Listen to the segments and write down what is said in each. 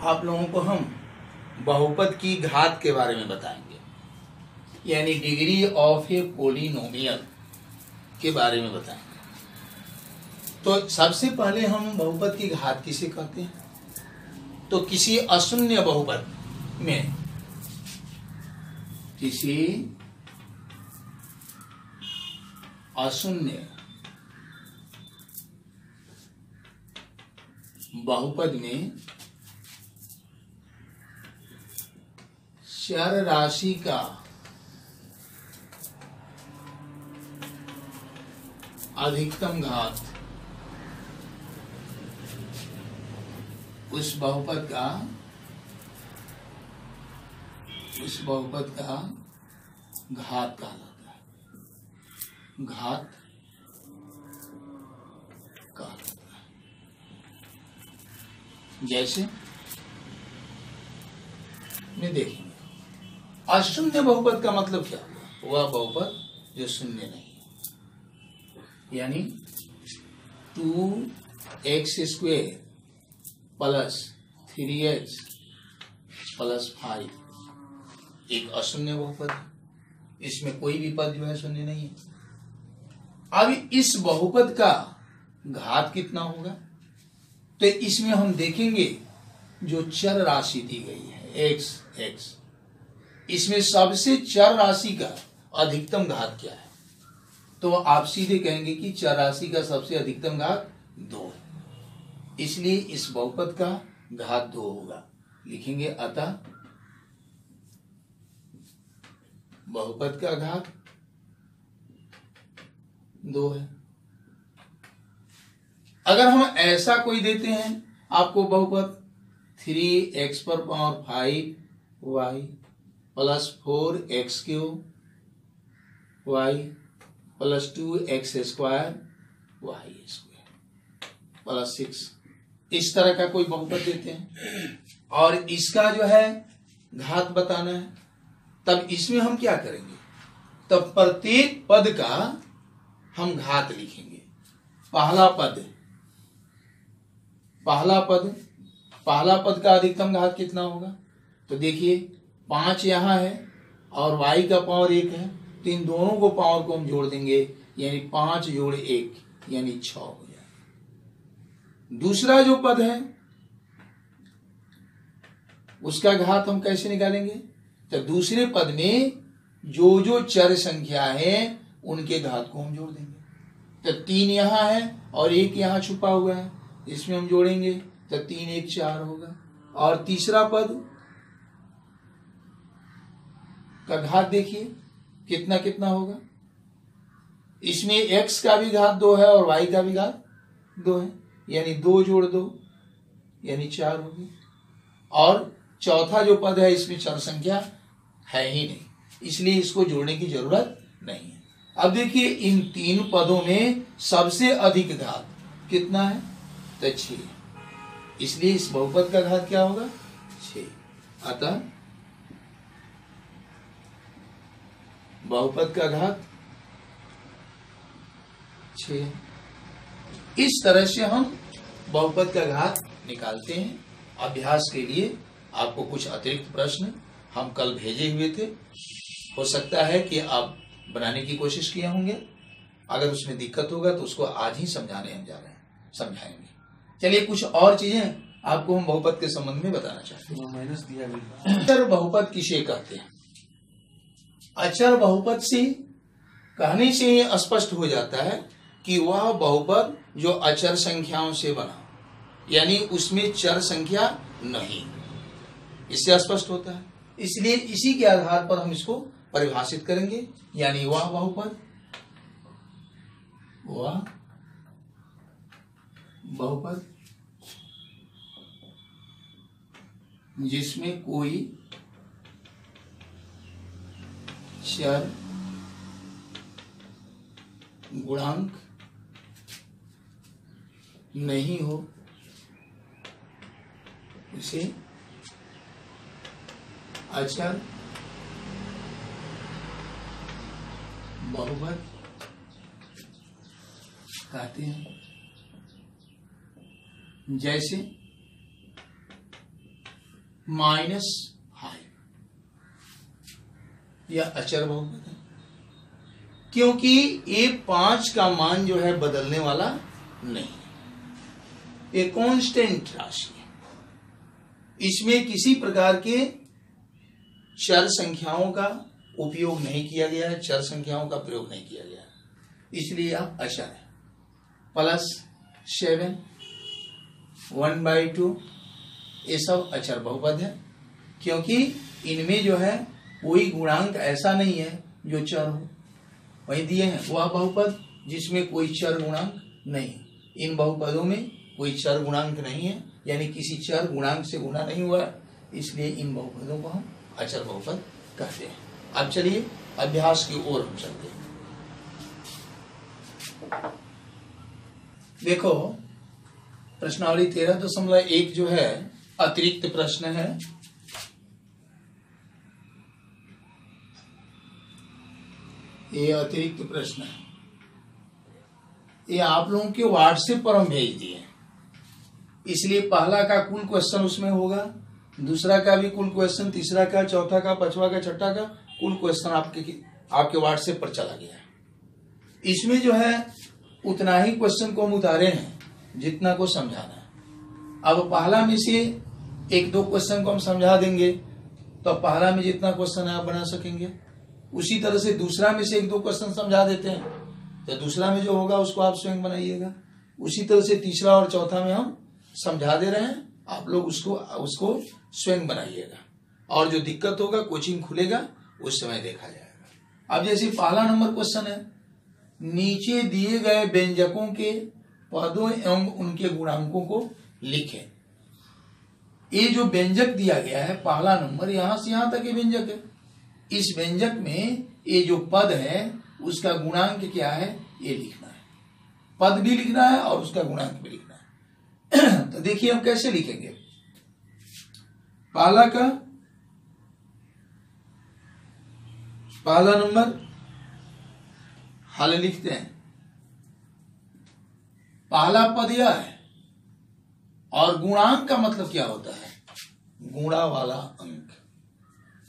आप लोगों को हम बहुपद की घात के बारे में बताएंगे, यानी डिग्री ऑफ ए पोलिनोमियल के बारे में बताएंगे। तो सबसे पहले हम बहुपद की घात किसे कहते हैं? तो किसी अशून्य बहुपद में, किसी अशून्य बहुपद में चर राशि का अधिकतम घात उस बहुपद का घात कहलाता है। घात कहलाता है। जैसे में देखेंगे, अशून्य बहुपद का मतलब क्या हुआ? वह बहुपद जो शून्य नहीं है, यानी 2x² प्लस 3x प्लस 5 एक अशून्य बहुपद है। इसमें कोई भी पद जो है शून्य नहीं है। अब इस बहुपद का घात कितना होगा? तो इसमें हम देखेंगे जो चर राशि दी गई है x, इसमें सबसे चर राशि का अधिकतम घात क्या है? तो आप सीधे कहेंगे कि चर राशि का सबसे अधिकतम घात 2 है, इसलिए इस बहुपद का घात 2 होगा। लिखेंगे अतः बहुपद का घात 2 है। अगर हम ऐसा कोई देते हैं आपको बहुपद 3x पर power 5y plus 4x³ y plus 2x² y² plus 6, इस तरह का कोई बहुपद देते हैं और इसका जो है घात बताना है, तब इसमें हम क्या करेंगे? तब प्रत्येक पद का हम घात लिखेंगे। पहला पद का अधिकतम घात कितना होगा? तो देखिए 5 यहां है और y का पावर 1 है, तो इन दोनों को पावर को हम जोड़ देंगे, यानी 5 जोड़ 1 यानी 6 हो जाए। दूसरा जो पद है उसका घात हम कैसे निकालेंगे? तो दूसरे पद में जो चर संख्या है उनके घात को हम जोड़ देंगे। तो 3 यहां है और 1 यहां छुपा हुआ है, इसमें हम जोड़ेंगे तो 3 1 4 होगा। और तीसरा पद का घात देखिए कितना कितना होगा। इसमें x का भी घात 2 है और y का भी घात 2 है, यानी 2 जोड़ 2 यानी 4 होगी। और चौथा जो पद है इसमें चर संख्या है ही नहीं, इसलिए इसको जोड़ने की जरूरत नहीं है। अब देखिए इन 3 पदों में सबसे अधिक घात कितना है? तो 6, इसलिए इस बहुपद का घात क्या होगा? 6। अतः बहुपद का घात 6। इस तरह से हम बहुपद का घात निकालते हैं। अभ्यास के लिए आपको कुछ अतिरिक्त प्रश्न हम कल भेजे हुए थे, हो सकता है कि आप बनाने की कोशिश किए होंगे। अगर उसमें दिक्कत होगा तो उसको आज ही समझाने हम जा रहे हैं, समझाएंगे। चलिए कुछ और चीजें आपको हम बहुपद के संबंध में बताना चाहते हैं। अचर बहुपद किसे कहते हैं? अचर बहुपद से कहने से ही स्पष्ट हो जाता है कि वह बहुपद जो अचर संख्याओं से बना, यानी उसमें चर संख्या नहीं, इससे स्पष्ट होता है। इसलिए इसी के आधार पर हम इसको परिभाषित करेंगे, यानी वह बहुपद जिसमें कोई चर गुणांक नहीं हो, उसे अचर बहुपद कहते हैं। जैसे -5, यह अचर बहुपद है, क्योंकि ये 5 का मान जो है बदलने वाला नहीं है, ये कांस्टेंट राशि है। इसमें किसी प्रकार के चर संख्याओं का उपयोग नहीं किया गया है, चर संख्याओं का प्रयोग नहीं किया गया है, इसलिए यह अचर है। +7, 1/2 ये सब अचर बहुपद है, क्योंकि इनमें जो है कोई गुणांक ऐसा नहीं है जो चर हो। वही दिए हैं वह बहुपद जिसमें कोई चर गुणांक नहीं। इन बहुपदों में कोई चर गुणांक नहीं है, यानी किसी चर गुणांक से गुणा नहीं हुआ, इसलिए इन बहुपदों को हम अचर बहुपद कहते हैं। अब चलिए अभ्यास की ओर हम चलते हैं। देखो प्रश्नावली 13.1 जो है अतिरिक्त प्रश्न है। ये अतिरिक्त प्रश्न है, ये आप लोगों के व्हाट्सएप पर हम भेज दिए, इसलिए पहला का कुल क्वेश्चन उसमें होगा, दूसरा का भी कुल क्वेश्चन, तीसरा का, चौथा का, पांचवा का, छठा का कुल क्वेश्चन आपके व्हाट्सएप पर चला गया। इसमें जो है उतना ही क्वेश्चन को हम उतारे हैं जितना को समझाना है। अब पहला में से 1-2 क्वेश्चन को हम समझा देंगे, तो पहला में जितना क्वेश्चन है आप बना सकेंगे। उसी तरह से दूसरा में से 1-2 क्वेश्चन समझा देते हैं, तो दूसरा में जो होगा उसको आप स्वयं बनाइएगा। उसी तरह से तीसरा और चौथा में हम समझा दे रहे हैं, आप लोग उसको स्वयं बनाइएगा, और जो दिक्कत होगा कोचिंग खुलेगा उस समय देखा जाएगा। अब जैसे पहला नंबर क्वेश्चन है, नीचे दिए गए व्यंजकों के पदों एवं उनके गुणांकों को लिखें। ये जो व्यंजक दिया गया है पहला नंबर, यहां से यहां तक ये व्यंजक है। इस व्यंजक में ये जो पद है उसका गुणांक क्या है ये लिखना है, पद भी लिखना है और उसका गुणांक भी लिखना है। तो देखिए हम कैसे लिखेंगे। पहला नंबर हल लिखते हैं। पहला पद यह है, और गुणांक का मतलब क्या होता है, गुणा वाला अंक,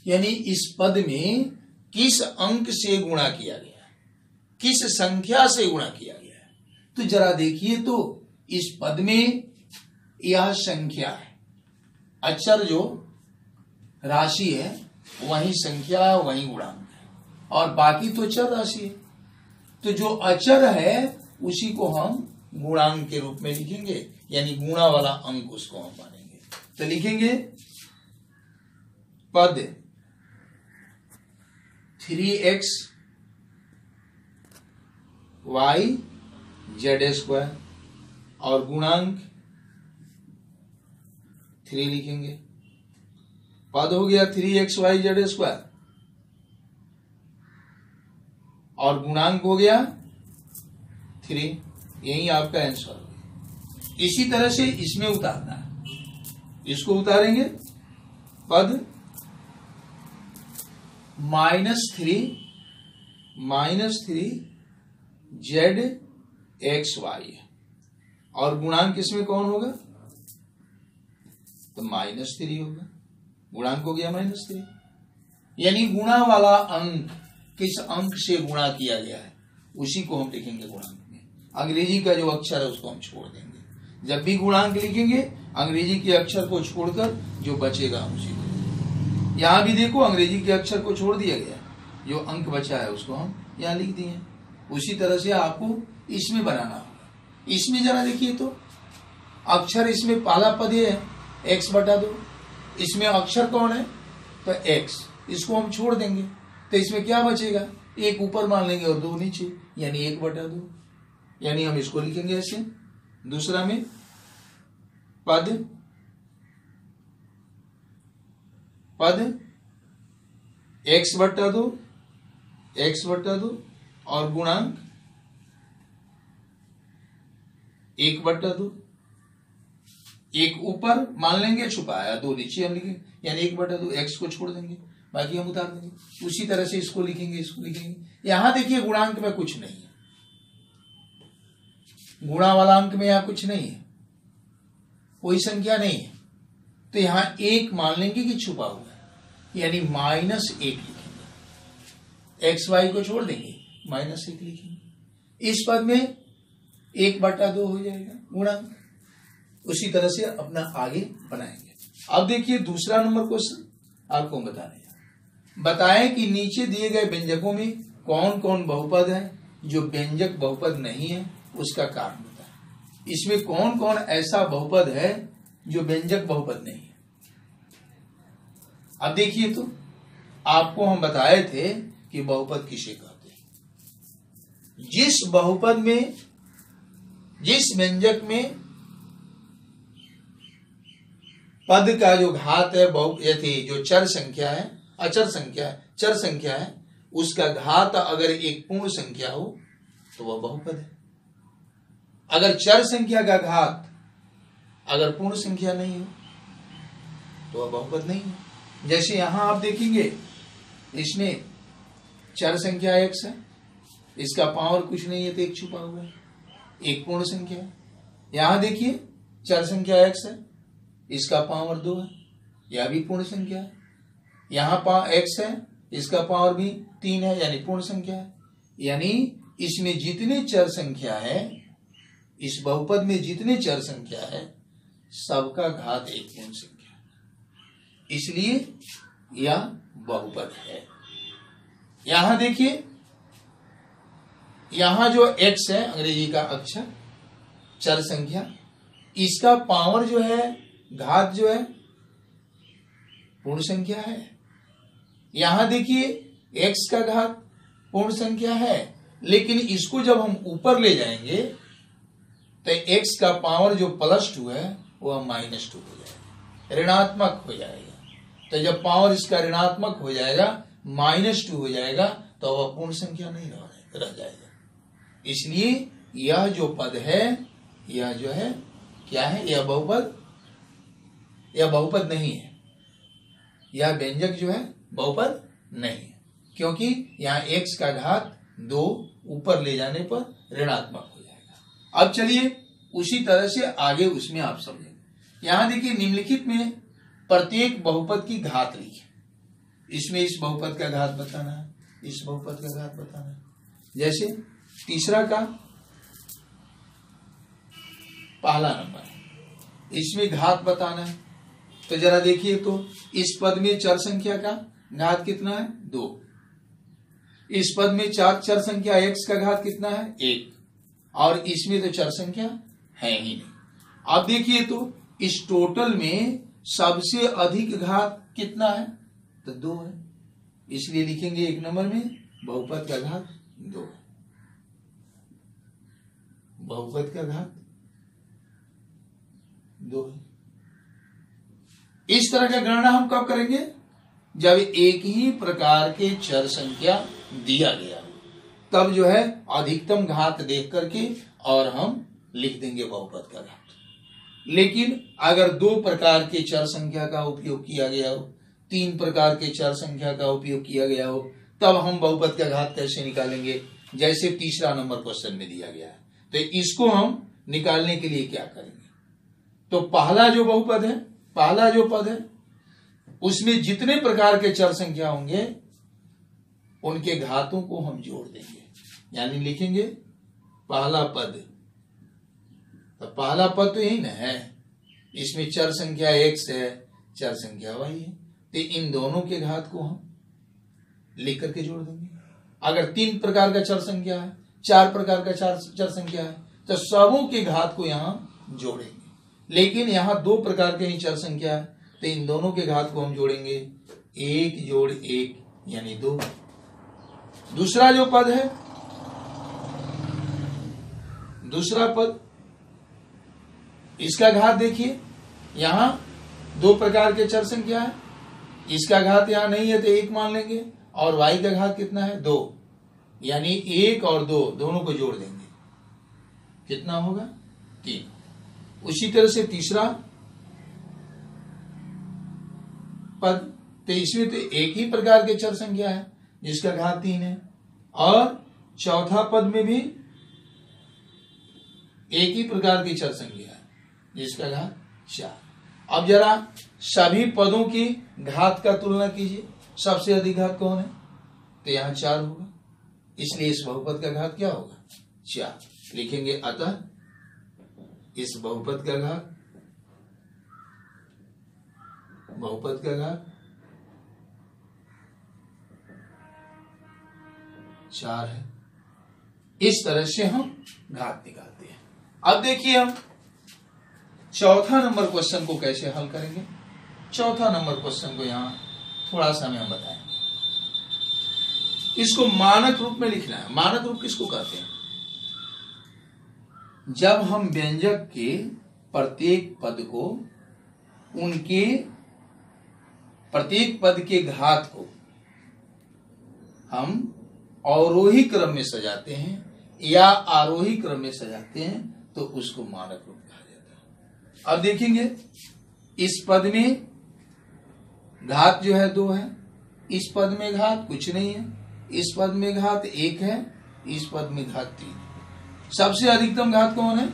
यानी इस पद में किस अंक से गुणा किया गया है, किस संख्या से गुणा किया गया है। तो जरा देखिए तो इस पद में यह संख्या है, अचर जो राशि है वही संख्या है, वही गुणांक है, और बाकी तो चर राशि है। तो जो अचर है उसी को हम गुणांक के रूप में लिखेंगे, यानी गुणा वाला अंक उसको हम मानेंगे। तो लिखेंगे पद 3x y z² और गुणांक 3 लिखेंगे। पद हो गया 3x y z² और गुणांक हो गया 3, यही आपका आंसर हो गया। इसी तरह से इसमें उतारना है, इसको उतारेंगे पद -3 zxy और गुणांक इसमें कौन होगा, तो -3 होगा, गुणांक हो गया -3। यानी गुणा वाला अंक किस अंक से गुणा किया गया है उसी को हम लिखेंगे गुणांक में। अंग्रेजी का जो अक्षर है उसको हम छोड़ देंगे। जब भी गुणांक लिखेंगे अंग्रेजी के अक्षर को छोड़कर जो बचेगा हम उसी को। यहां भी देखो अंग्रेजी के अक्षर को छोड़ दिया गया, जो अंक बचा है उसको हम यहाँ लिख दिए। उसी तरह से आपको इसमें बनाना होगा। इसमें जरा देखिए तो अक्षर, इसमें पहला पद है x/2, इसमें अक्षर कौन है तो x, इसको हम छोड़ देंगे तो इसमें क्या बचेगा, 1 ऊपर मान लेंगे और 2 नीचे, यानी 1/2, यानी हम इसको लिखेंगे ऐसे। दूसरा में पद x/2 और गुणांक 1/2, 1 ऊपर मान लेंगे छुपाया, 2 नीचे हम लिखेंगे, यानी 1/2, x को छोड़ देंगे, बाकी हम उतार देंगे। उसी तरह से इसको लिखेंगे, इसको लिखेंगे। यहां देखिए गुणांक में कुछ नहीं है, गुणा वाला अंक में यहां कुछ नहीं है, कोई संख्या नहीं है, तो यहां एक मान लेंगे कि छुपा हुआ है, यानी -1 लिखेंगे। एक्स वाई को छोड़ देंगे, -1 लिखेंगे। इस पद में 1/2 हो जाएगा गुणा। उसी तरह से अपना आगे बनाएंगे। अब देखिए दूसरा नंबर क्वेश्चन आपको बताएं कि नीचे दिए गए व्यंजकों में कौन कौन बहुपद है जो व्यंजक बहुपद नहीं है, उसका कारण बताएं। इसमें कौन कौन ऐसा बहुपद है जो व्यंजक बहुपद नहीं है। अब देखिए, तो आपको हम बताए थे कि बहुपद किसे कहते हैं। जिस बहुपद में, जिस व्यंजक में पद का जो घात है जो चर संख्या है, अचर संख्या है, चर संख्या है, उसका घात अगर एक पूर्ण संख्या हो तो वह बहुपद है। अगर चर संख्या का घात अगर पूर्ण संख्या नहीं हो तो वह बहुपद नहीं है। जैसे यहां आप देखेंगे, इसमें चर संख्या x है, इसका पावर कुछ नहीं है तो एक छुपा हुआ है, एक पूर्ण संख्या है। यहां देखिए चर संख्या x है, इसका पावर 2 है, यह भी पूर्ण संख्या है। यहां x है, इसका पावर भी 3 है, यानी पूर्ण संख्या है। यानी इसमें जितने चर संख्या है, इस बहुपद में जितने चर संख्या है, सबका घात एक पूर्ण संख्या है, इसलिए यह बहुपद है। यहां देखिए, यहां जो x है, अंग्रेजी का अक्षर चर संख्या, इसका पावर जो है, घात जो है, पूर्ण संख्या है। यहां देखिए x का घात पूर्ण संख्या है, लेकिन इसको जब हम ऊपर ले जाएंगे तो x का पावर जो +2 है वह -2 हो जाएगा, ऋणात्मक हो जाएगा। तो जब पावर इसका ऋणात्मक हो जाएगा, -2 हो जाएगा, तो वह पूर्ण संख्या नहीं रह जाएगा। इसलिए यह जो पद है, यह जो है क्या है, यह बहुपद नहीं है। यह व्यंजक जो है बहुपद नहीं है, क्योंकि यहाँ x का घात 2 ऊपर ले जाने पर ऋणात्मक हो जाएगा। अब चलिए उसी तरह से आगे उसमें आप समझेंगे। यहां देखिए, निम्नलिखित में प्रत्येक बहुपद की घात लिखी। इसमें इस बहुपद का घात बताना है, इस बहुपद का घात बताना है। जैसे तीसरा का पहला नंबर है, इसमें घात बताना है। तो जरा देखिए, तो इस पद में चर संख्या का घात कितना है, 2। इस पद में चर संख्या x का घात कितना है, 1। और इसमें तो चर संख्या है ही नहीं। अब देखिए, तो इस टोटल में सबसे अधिक घात कितना है, तो 2 है, इसलिए लिखेंगे 1 नंबर में बहुपद का घात 2 है। बहुपद का घात 2 है। इस तरह का गणना हम कब करेंगे, जब एक ही प्रकार के चर संख्या दिया गया, तब जो है अधिकतम घात देख करके और हम लिख देंगे बहुपद का घात। लेकिन अगर 2 प्रकार के चर संख्या का उपयोग किया गया हो, 3 प्रकार के चर संख्या का उपयोग किया गया हो, तब हम बहुपद का घात कैसे निकालेंगे। जैसे तीसरा नंबर क्वेश्चन में दिया गया है, तो इसको हम निकालने के लिए क्या करेंगे, तो पहला जो बहुपद है, पहला जो पद है, उसमें जितने प्रकार के चर संख्या होंगे उनके घातों को हम जोड़ देंगे, यानी लिखेंगे पहला पद। तो पहला पद तो यही ना है, इसमें चर संख्या x है, चर संख्या y है, तो इन दोनों के घात को हम लिख करके जोड़ देंगे। अगर 3 प्रकार का चर संख्या है, 4 प्रकार का चर संख्या है, तो सबों के घात को यहां जोड़ेंगे। लेकिन यहां 2 प्रकार के ही चर संख्या है, तो इन दोनों के घात को हम जोड़ेंगे 1 जोड़ 1 यानी 2। दूसरा जो पद है, दूसरा पद, इसका घात देखिए, यहां 2 प्रकार के चर संख्या है, इसका घात यहां नहीं है तो 1 मान लेंगे, और y का घात कितना है, 2, यानी 1 और 2 दोनों को जोड़ देंगे, कितना होगा, 3। उसी तरह से तीसरा पद, तो इसमें तो एक ही प्रकार के चर संख्या है जिसका घात 3 है, और चौथा पद में भी एक ही प्रकार की चर संख्या है जिसका घात 4। अब जरा सभी पदों की घात का तुलना कीजिए, सबसे अधिक घात कौन है, तो यहां 4 होगा, इसलिए इस बहुपद का घात क्या होगा, 4 लिखेंगे। अतः इस बहुपद का घात 4 है। इस तरह से हम घात निकालते हैं। अब देखिए हम चौथा नंबर क्वेश्चन को कैसे हल करेंगे। चौथा नंबर क्वेश्चन को यहां थोड़ा सा हमें हम बताएंगे। इसको मानक रूप में लिखना है। मानक रूप किसको कहते हैं, जब हम व्यंजक के प्रत्येक पद को, उनके प्रत्येक पद के घात को हम अवरोही क्रम में सजाते हैं या आरोही क्रम में सजाते हैं तो उसको मानक रूप कहा जाता है। अब देखेंगे इस पद में घात जो है 2 है, इस पद में घात कुछ नहीं है, इस पद में घात 1 है, इस पद में घात 3 है। सबसे अधिकतम घात कौन है,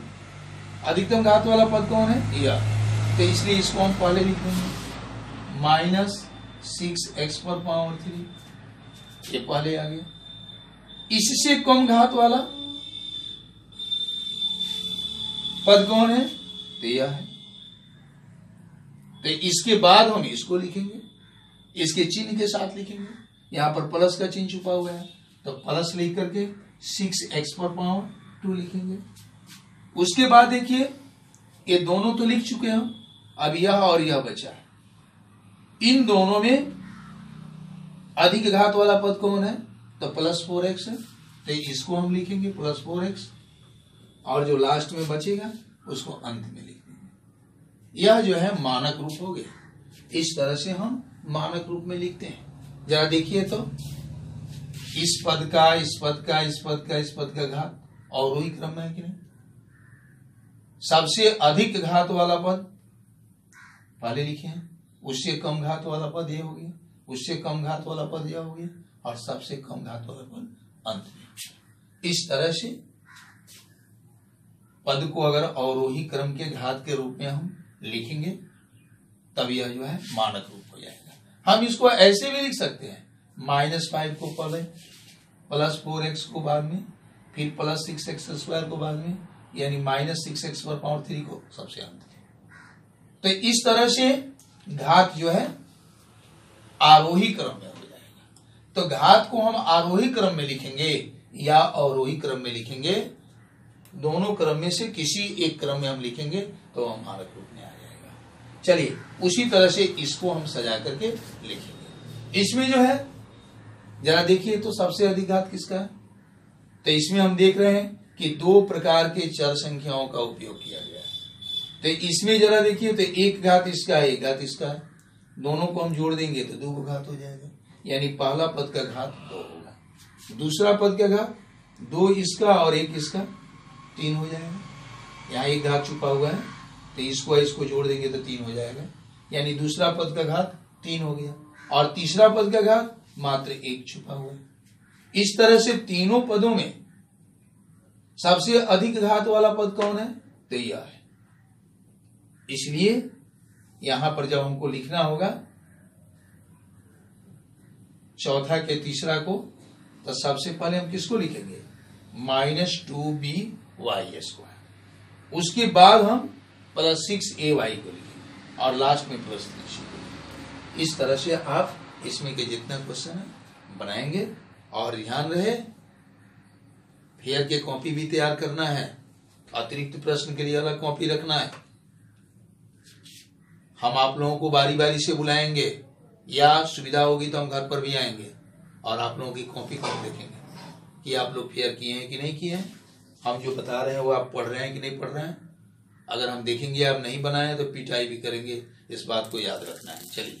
अधिकतम घात वाला पद कौन है, यह, तो इसलिए इसको हम पहले लिख देंगे -6x⁻³ ये पहले आ गया। इससे कम घात वाला पद कौन है, तो यह है, तो इसके बाद हम इसको लिखेंगे, इसके चिन्ह के साथ लिखेंगे। यहां पर प्लस का चिन्ह छुपा हुआ है तो प्लस लिख करके 6x⁻² लिखेंगे। उसके बाद देखिए ये दोनों तो लिख चुके हैं हम, अब यह और यह बचा है। इन दोनों में अधिक घात वाला पद कौन है, तो +4x है, तो इसको हम लिखेंगे +4x, और जो लास्ट में बचेगा उसको अंत में लिख देंगे। यह जो है मानक रूप हो गया। इस तरह से हम मानक रूप में लिखते हैं। जरा देखिए तो इस पद का, इस पद का, इस पद का, इस पद का घात अवरोही क्रम में है कि नहीं। सबसे अधिक घात वाला पद पहले लिखे हैं, उससे कम घात वाला पद यह हो गया, उससे कम घात वाला पद यह हो गया, और सबसे कम घात वाला पद अंत में। इस तरह से पद को अगर अवरोही क्रम के घात के रूप में हम लिखेंगे तब यह जो है मानक रूप हो जाएगा। हम इसको ऐसे भी लिख सकते हैं, -5 को पहले, +4x को बाद में, फिर +6x² को बाद में, यानी -6x⁻³ को सबसे अंत में। तो इस तरह से घात जो है आरोही क्रम में हो जाएगा। तो घात को हम आरोही क्रम में लिखेंगे या अवरोही क्रम में लिखेंगे, दोनों क्रम में से किसी एक क्रम में हम लिखेंगे तो हम मानक रूप में आ जाएगा। चलिए उसी तरह से इसको हम सजा करके लिखेंगे। इसमें जो है जरा देखिए तो सबसे अधिक घात किसका है, तो इसमें हम देख रहे हैं कि 2 प्रकार के चर संख्याओं का उपयोग किया गया है। तो इसमें जरा देखिए तो 1 घात इसका है, 1 घात इसका है, दोनों को हम जोड़ देंगे तो 2 घात हो जाएगा, यानी पहला पद का घात 2 होगा, दूसरा पद का घात 2 इसका और 1 इसका 3 हो जाएगा। यहाँ 1 घात छुपा हुआ है तो इसको जोड़ देंगे तो 3 हो जाएगा, यानी दूसरा पद का घात 3 हो गया, और तीसरा पद का घात मात्र 1 छुपा हुआ है। इस तरह से तीनों पदों में सबसे अधिक घात वाला पद कौन है, तो यह है। इसलिए यहां पर जब हमको लिखना होगा चौथा के तीसरा को, तो सबसे पहले हम किसको लिखेंगे, -2by², उसके बाद हम +6ay को लिखेंगे और लास्ट में +3c को लिखेंगे। इस तरह से आप इसमें के जितना क्वेश्चन है बनाएंगे। और ध्यान रहे फेयर के कॉपी भी तैयार करना है, अतिरिक्त प्रश्न के लिए अलग कॉपी रखना है। हम आप लोगों को बारी बारी से बुलाएंगे, या सुविधा होगी तो हम घर पर भी आएंगे और आप लोगों की कॉपी को देखेंगे कि आप लोग फेयर किए हैं कि नहीं किए हैं, हम जो बता रहे हैं वो आप पढ़ रहे हैं कि नहीं पढ़ रहे हैं। अगर हम देखेंगे आप नहीं बनाए तो पिटाई भी करेंगे, इस बात को याद रखना है। चलिए।